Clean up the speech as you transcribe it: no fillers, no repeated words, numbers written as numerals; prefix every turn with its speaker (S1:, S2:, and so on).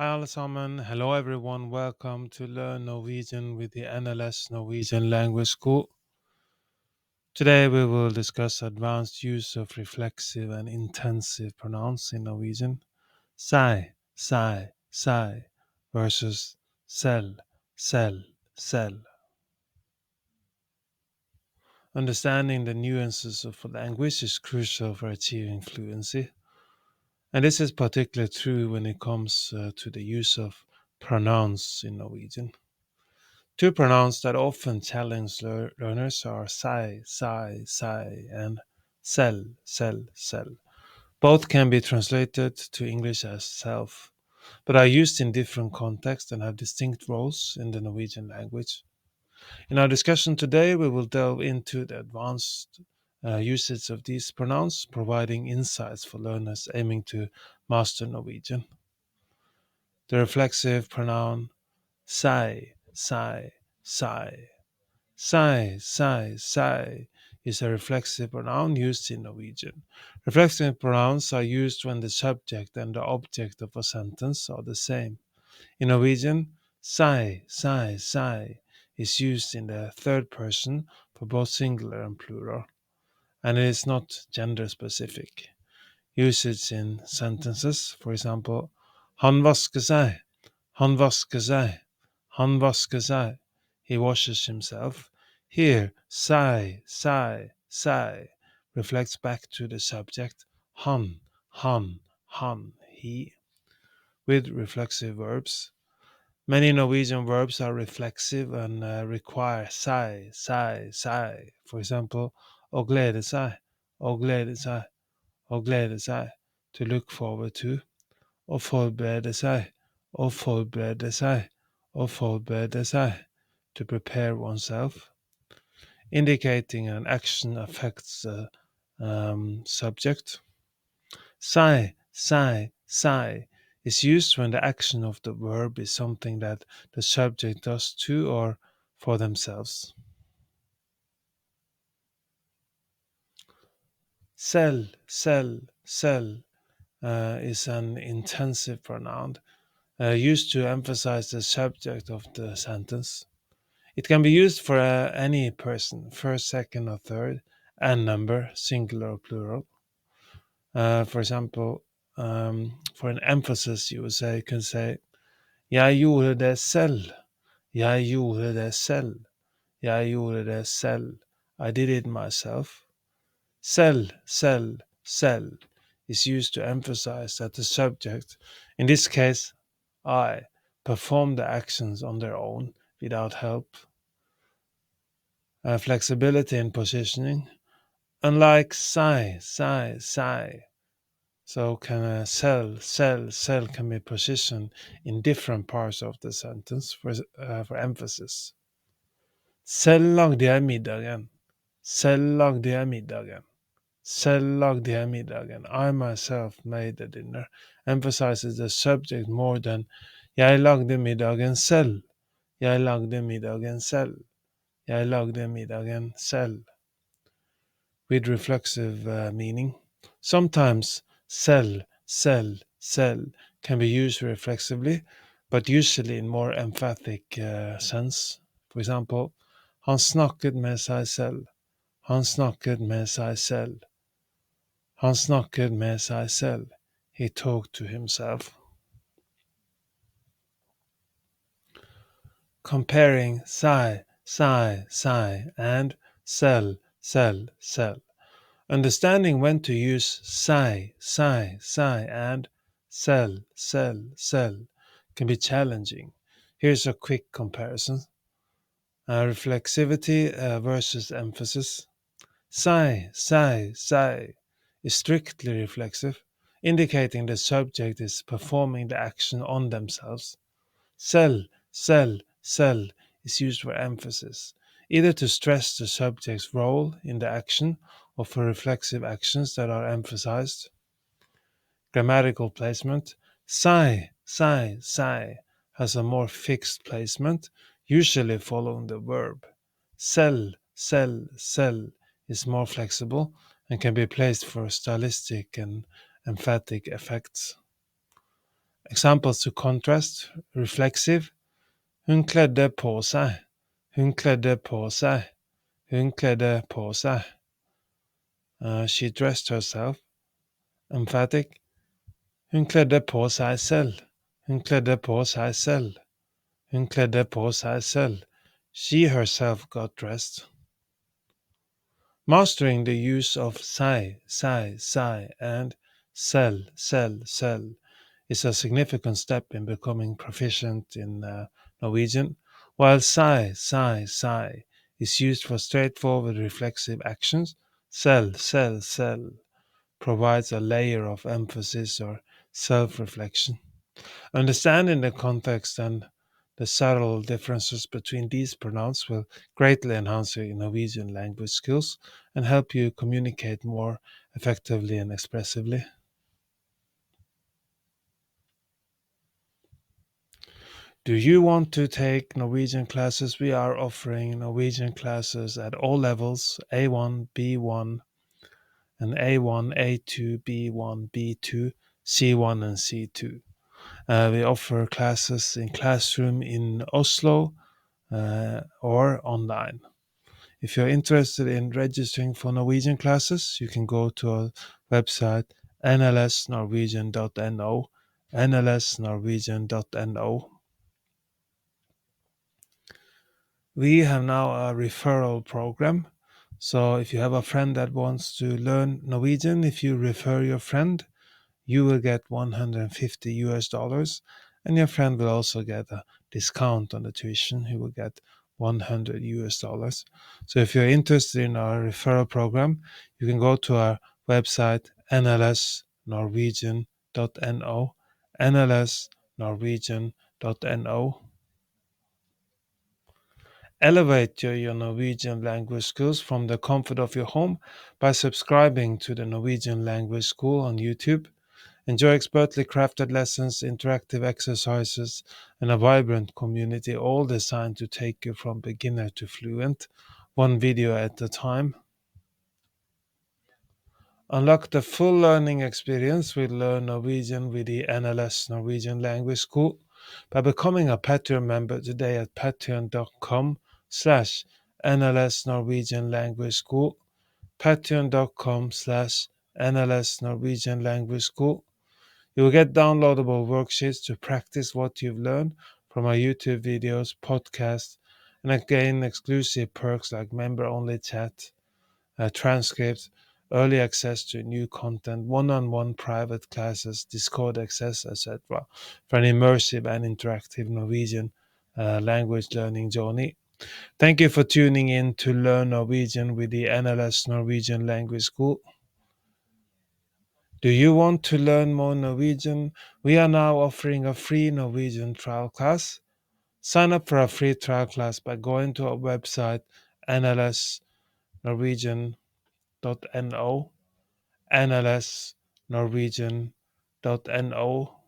S1: Hi allesammans. Hello everyone. Welcome to Learn Norwegian with the NLS Norwegian Language School. Today we will discuss advanced use of reflexive and intensive pronouns in Norwegian. Sei versus Selv. Understanding the nuances of language is crucial for achieving fluency. And this is particularly true when it comes to the use of pronouns in Norwegian. Two pronouns that often challenge learners are sai, and sel. Both can be translated to English as self, but are used in different contexts and have distinct roles in the Norwegian language. In our discussion today, we will delve into the advanced usage of these pronouns, providing insights for learners aiming to master Norwegian. The reflexive pronoun sai. Sai is a reflexive pronoun used in Norwegian. Reflexive pronouns are used when the subject and the object of a sentence are the same. In Norwegian, sai is used in the third person for both singular and plural, and it is not gender specific. Usage in sentences, for example, han vasker seg, han vasker seg, han vasker seg. He washes himself. Here, sai reflects back to the subject, han, he. With reflexive verbs, many Norwegian verbs are reflexive and require sai. For example, å glede seg, å glede seg, å glede seg, to look forward to. Å forberede seg, å forberede seg, å forberede seg, to prepare oneself, indicating an action affects the subject. Sai is used when the action of the verb is something that the subject does to or for themselves. Sel is an intensive pronoun used to emphasize the subject of the sentence. It can be used for any person, first, second, or third, and number, singular or plural. For example, for an emphasis, you can say, jeg gjorde det selv. Jeg gjorde det selv. Jeg gjorde det selv. I did it myself. Selv is used to emphasize that the subject, in this case, I, perform the actions on their own without help. Flexibility in positioning. Unlike sai, so can a cell can be positioned in different parts of the sentence for emphasis. Selv lagde jeg middagen. Selv lagde jeg middagen. Selv lagde jeg middagen. I myself made the dinner. Emphasizes the subject more than jeg lagde middagen selv. Jeg lagde middagen selv. Jeg lagde middagen selv. With reflexive meaning. Sometimes cell can be used reflexively, but usually in more emphatic sense. For example, han snakket med seg selv. Han snakket med seg selv. Han snakket med seg selv. He talked to himself. Comparing sai, and cell. Understanding when to use sai, and cell can be challenging. Here's a quick comparison. Reflexivity versus emphasis. Sai is strictly reflexive, indicating the subject is performing the action on themselves. Cell is used for emphasis, either to stress the subject's role in the action or for reflexive actions that are emphasized. Grammatical placement. Sai has a more fixed placement, usually following the verb. Cell is more flexible and can be placed for stylistic and emphatic effects. Examples to contrast: reflexive. Hun kledde på seg. Hun kledde på seg. Hun kledde på seg. She dressed herself. Emphatic. Hun kledde på seg selv. Hun kledde på seg selv. Hun kledde på seg selv. She herself got dressed. Mastering the use of seg, and selv is a significant step in becoming proficient in Norwegian, while seg is used for straightforward reflexive actions. Selv provides a layer of emphasis or self-reflection. Understanding the context and the subtle differences between these pronouns will greatly enhance your Norwegian language skills and help you communicate more effectively and expressively. Do you want to take Norwegian classes? We are offering Norwegian classes at all levels: A1, B1, and A1, A2, B1, B2, C1, and C2. We offer classes in classroom in Oslo or online. If you're interested in registering for Norwegian classes, you can go to our website nlsnorwegian.no, nlsnorwegian.no. We have now a referral program. So if you have a friend that wants to learn Norwegian, if you refer your friend, you will get $150, and your friend will also get a discount on the tuition. He will get $100. So if you're interested in our referral program, you can go to our website nlsnorwegian.no, nlsnorwegian.no. Elevate your Norwegian language skills from the comfort of your home by subscribing to the Norwegian Language School on YouTube. Enjoy expertly crafted lessons, interactive exercises, and a vibrant community, all designed to take you from beginner to fluent, one video at a time. Unlock the full learning experience with Learn Norwegian with the NLS Norwegian Language School by becoming a Patreon member today at patreon.com/NLS Norwegian Language School, patreon.com/NLS Norwegian Language School. You will get downloadable worksheets to practice what you've learned from our YouTube videos, podcasts, and gain exclusive perks like member-only chat, transcripts, early access to new content, one-on-one private classes, Discord access, etc. for an immersive and interactive Norwegian language learning journey. Thank you for tuning in to Learn Norwegian with the NLS Norwegian Language School. Do you want to learn more Norwegian? We are now offering a free Norwegian trial class. Sign up for a free trial class by going to our website nlsnorwegian.no, nlsnorwegian.no.